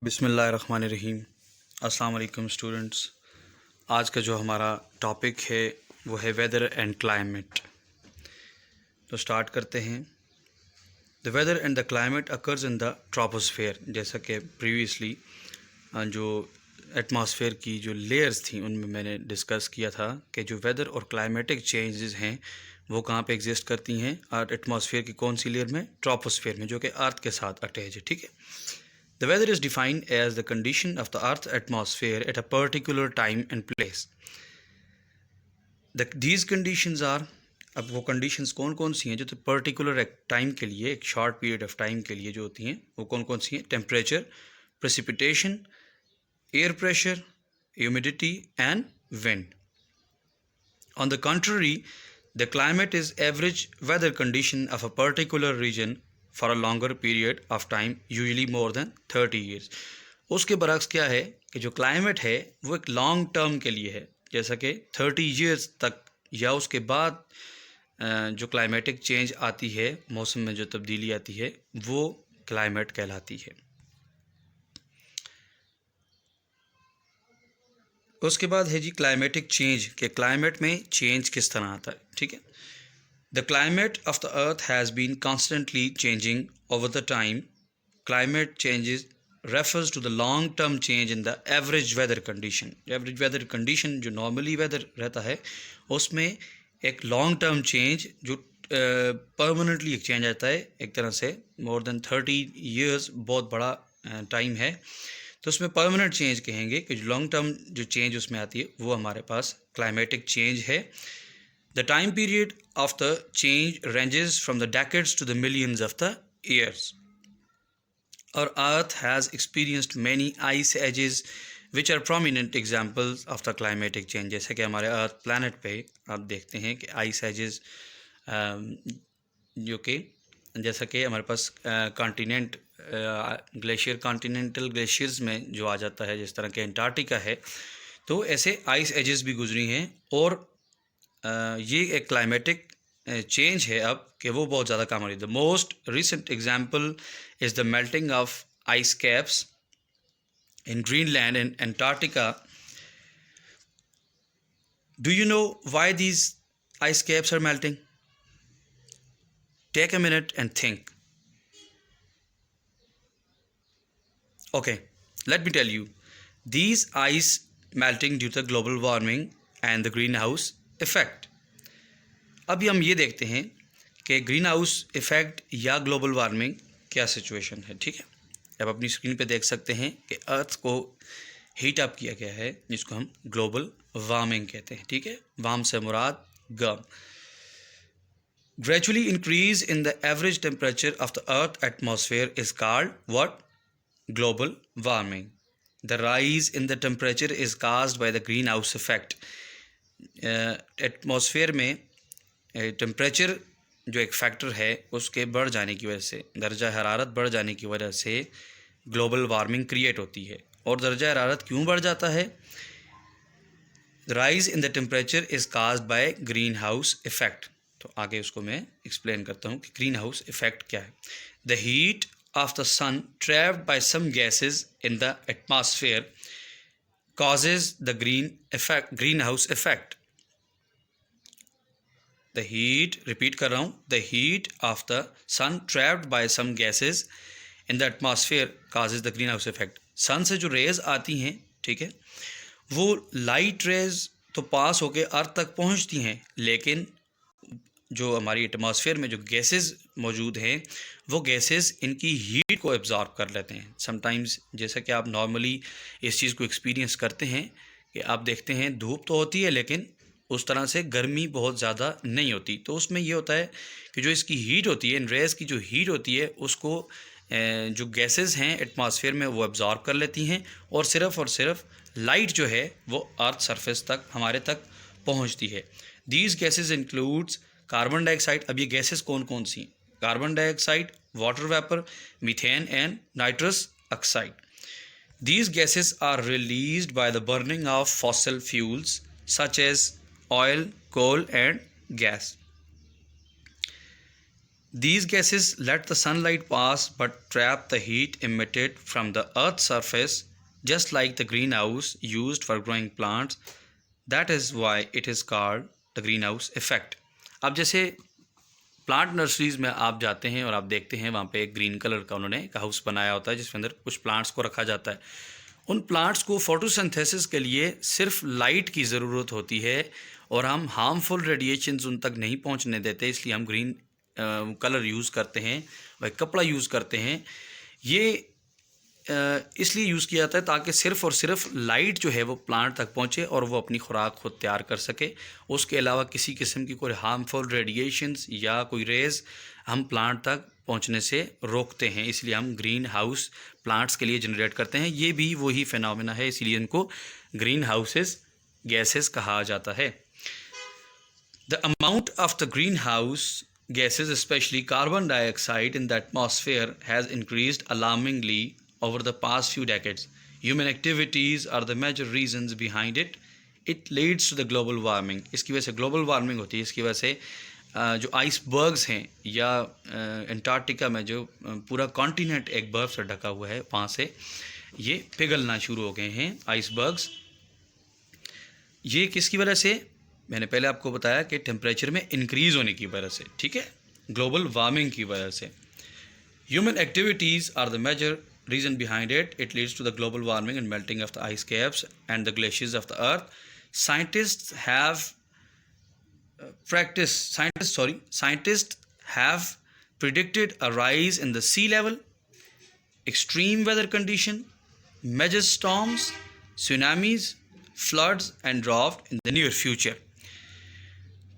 बिस्मिल्लाहिर्रहमानिर्रहीम। अस्सलाम वालेकुम स्टूडेंट्स। आज का जो हमारा टॉपिक है वो है वेदर एंड क्लाइमेट। तो स्टार्ट करते हैं। The weather and the climate occurs in the troposphere. जैसा कि प्रीवियसली जो एटमॉस्फेयर की जो लेयर्स थी उनमें मैंने डिस्कस किया था कि जो वेदर और क्लाइमेटिक चेंजेस हैं वो कहाँ पे एग्जिस्ट करती हैं, और एटमॉस्फेयर की कौन सी लेयर में, ट्रोपोस्फेयर में, जो कि अर्थ के साथ अटैच है। ठीक है। The weather is defined as the condition of the Earth's atmosphere at a particular time and place. These conditions are, अब वो conditions कौन कौन सी हैं जो तो पर्टिकुलर टाइम के लिए, एक शॉर्ट पीरियड ऑफ टाइम के लिए जो होती हैं वो कौन कौन सी हैं? Temperature, precipitation, air pressure, humidity and wind. On the contrary, the climate is average weather condition of a particular region for a longer period of time, usually more than 30 years. उसके बरक्स क्या है कि जो क्लाइमेट है वो एक long term के लिए है, जैसा कि 30 ईयर्स तक या उसके बाद जो क्लाइमेटिक चेंज आती है, मौसम में जो तब्दीली आती है, वो क्लाइमेट कहलाती है. उसके बाद है जी क्लाइमेटिक चेंज, के क्लाइमेट में चेंज किस तरह आता है. ठीक है. The climate of the earth has been constantly changing over the time. Climate changes refers to the long term change in the average weather condition. Average weather condition जो normally weather रहता है उसमें एक long term change जो permanently एक change आता है, एक तरह से more than 30 years बहुत बड़ा टाइम है, तो उसमें परमानेंट चेंज कहेंगे कि जो लॉन्ग टर्म जो चेंज उसमें आती है वो हमारे पास क्लाइमेटिक चेंज है. The time period of the change ranges from the decades to the millions of the years. Our Earth has experienced many ice ages, which are prominent examples of the climatic change. जैसे कि हमारे अर्थ planet पे आप देखते हैं कि ice edges जो कि जैसा कि हमारे पास कॉन्टिनेंट ग्लेशियर, कॉन्टिनेंटल ग्लेशियर्स में जो आ जाता है, जिस तरह के अंटार्कटिका है, तो ऐसे आइस एजेस भी गुजरी हैं. और ये एक क्लाइमेटिक चेंज है अब कि वो बहुत ज़्यादा काम हो रही है. The most recent example is the melting of ice caps in Greenland and Antarctica. Do you know why these ice caps are melting? Take a minute and think. Okay, let me tell you. These ice melting due to global warming and the greenhouse effect. अभी हम ये देखते हैं कि green house effect या global warming क्या situation है. ठीक है. अब अपनी स्क्रीन पे देख सकते हैं कि अर्थ को हीट अप किया गया है, जिसको हम ग्लोबल वार्मिंग कहते हैं. ठीक है. वार्म से मुराद गर्म. Gradually increase in the average temperature of the earth atmosphere is called what? Global warming. The rise in the temperature is caused by the greenhouse effect. Atmosphere में टेम्परेचर जो एक factor है उसके बढ़ जाने की वजह से, दर्जा हरारत बढ़ जाने की वजह से ग्लोबल वार्मिंग क्रिएट होती है. और दर्जा हरारत क्यों बढ़ जाता है? Rise in the temperature is caused by green house effect. तो आगे उसको मैं एक्सप्लेन करता हूँ कि ग्रीन हाउस इफेक्ट क्या है. The heat of the sun trapped by some gases in the atmosphere causes the greenhouse effect. The heat, repeat कर रहा हूँ, the heat of the sun trapped by some gases in the atmosphere causes the greenhouse effect. सन से जो raise आती हैं, ठीक है, वो लाइट रेज तो पास होके अर्थ तक पहुँचती हैं, लेकिन जो हमारी एटमॉस्फेयर में जो गैसेस मौजूद हैं वो गैसेस इनकी हीट को एब्जॉर्ब कर लेते हैं. समटाइम्स जैसा कि आप नॉर्मली इस चीज़ को एक्सपीरियंस करते हैं कि आप देखते हैं धूप तो होती है लेकिन उस तरह से गर्मी बहुत ज़्यादा नहीं होती. तो उसमें ये होता है कि जो इसकी हीट होती है, इन रेज़ की जो हीट होती है, उसको जो गैसेस हैं एटमॉस्फेयर में वो एब्जॉर्ब कर लेती हैं और सिर्फ लाइट जो है वो अर्थ सरफेस तक, हमारे तक पहुँचती है. These gases includes carbon dioxide. अब ये गैसेस कौन कौन सी? Carbon dioxide, water vapour, methane and nitrous oxide. These gases are released by the burning of fossil fuels such as oil, coal and gas. These gases let the sunlight pass but trap the heat emitted from the earth's surface, just like the greenhouse used for growing plants. That is why it is called the greenhouse effect. अब जैसे plant nurseries में आप जाते हैं और आप देखते हैं वहाँ पे एक ग्रीन कलर का उन्होंने एक हाउस बनाया होता है जिसके अंदर कुछ प्लांट्स को रखा जाता है। उन प्लांट्स को फोटोसिंथेसिस के लिए सिर्फ लाइट की ज़रूरत होती है और हम हार्मफुल रेडिएशंस उन तक नहीं पहुँचने देते, इसलिए हम ग्रीन कलर यूज़ करते हैं, वह कपड़ा यूज़ करते हैं। ये इसलिए यूज़ किया जाता है ताकि सिर्फ़ और सिर्फ लाइट जो है वो प्लांट तक पहुँचे और वो अपनी खुराक खुद तैयार कर सके। उसके अलावा किसी किस्म की कोई हार्मफुल रेडिएशंस या कोई रेज़ हम प्लांट तक पहुँचने से रोकते हैं, इसलिए हम ग्रीन हाउस प्लांट्स के लिए जनरेट करते हैं। ये भी वही फिनोमेना है, इसलिए इनको ग्रीन हाउसेस गैसेस कहा जाता है। The amount of the green house gases, especially carbon dioxide in the atmosphere, has increased alarmingly over the past few decades. Human activities are the major reasons behind it. It leads to the global warming. इसकी वजह से global warming होती है। इसकी वजह से जो icebergs हैं या अंटार्कटिका में जो पूरा कॉन्टिनेंट एक बर्फ़ से ढका हुआ है, वहाँ से ये पिघलना शुरू हो गए हैं आइसबर्ग्स। ये किसकी वजह से? मैंने पहले आपको बताया कि टेम्परेचर में इंक्रीज़ होने की वजह से, ठीक है, ग्लोबल वार्मिंग की वजह से। Human activities are the major reason behind it. It leads to the global warming and melting of the ice caps and the glaciers of the earth. Scientists have predicted a rise in the sea level, extreme weather condition, major storms, tsunamis, floods and drought in the near future.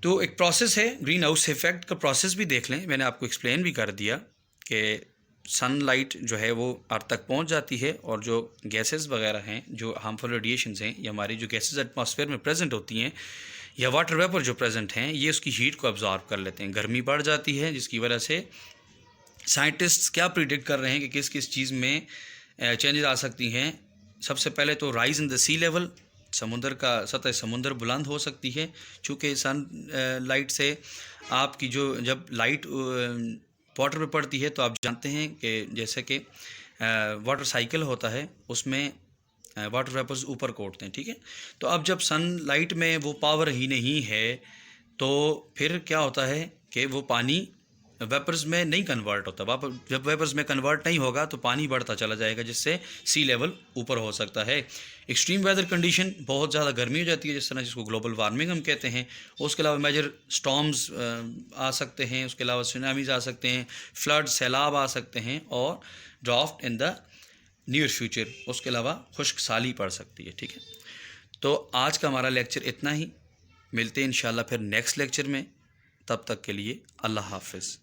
तो एक process है, green house effect का process भी देख लें। मैंने आपको explain भी कर दिया कि सनलाइट जो है वो अर्थ तक पहुंच जाती है और जो गैसेस वगैरह हैं, जो हार्मफुल रेडिएशंस हैं, या हमारी जो गैसेस एटमॉस्फेयर में प्रेजेंट होती हैं या वाटर वेपर जो प्रेजेंट हैं, ये उसकी हीट को अब्जॉर्ब कर लेते हैं। गर्मी बढ़ जाती है, जिसकी वजह से साइंटिस्ट्स क्या प्रिडिक्ट कर रहे हैं कि किस किस चीज़ में चेंजेस आ सकती हैं। सबसे पहले तो rise in the sea level, समुंदर का सतह समुंदर बुलंद हो सकती है, चूँकि सन लाइट से आपकी जो जब लाइट वाटर पे पड़ती है तो आप जानते हैं कि जैसे कि वाटर साइकिल होता है, उसमें वाटर वेपर्स ऊपर को उठते हैं, ठीक है। तो अब जब सनलाइट में वो पावर ही नहीं है तो फिर क्या होता है कि वो पानी वेपर्स में नहीं कन्वर्ट होता। जब वेपर्स में कन्वर्ट नहीं होगा तो पानी बढ़ता चला जाएगा, जिससे सी लेवल ऊपर हो सकता है। एक्सट्रीम वेदर कंडीशन, बहुत ज़्यादा गर्मी हो जाती है जिस तरह, जिसको ग्लोबल वार्मिंग हम कहते हैं। उसके अलावा मेजर स्टॉर्म्स आ सकते हैं, उसके अलावा सुनामीज़ आ सकते हैं, फ्लड सैलाब आ सकते हैं, और draft in the near future, उसके अलावा खुश्क साली पड़ सकती है, ठीक है। तो आज का हमारा लेक्चर इतना ही, मिलते हैं इंशाल्लाह फिर नेक्स्ट लेक्चर में। तब तक के लिए अल्लाह हाफ़िज़।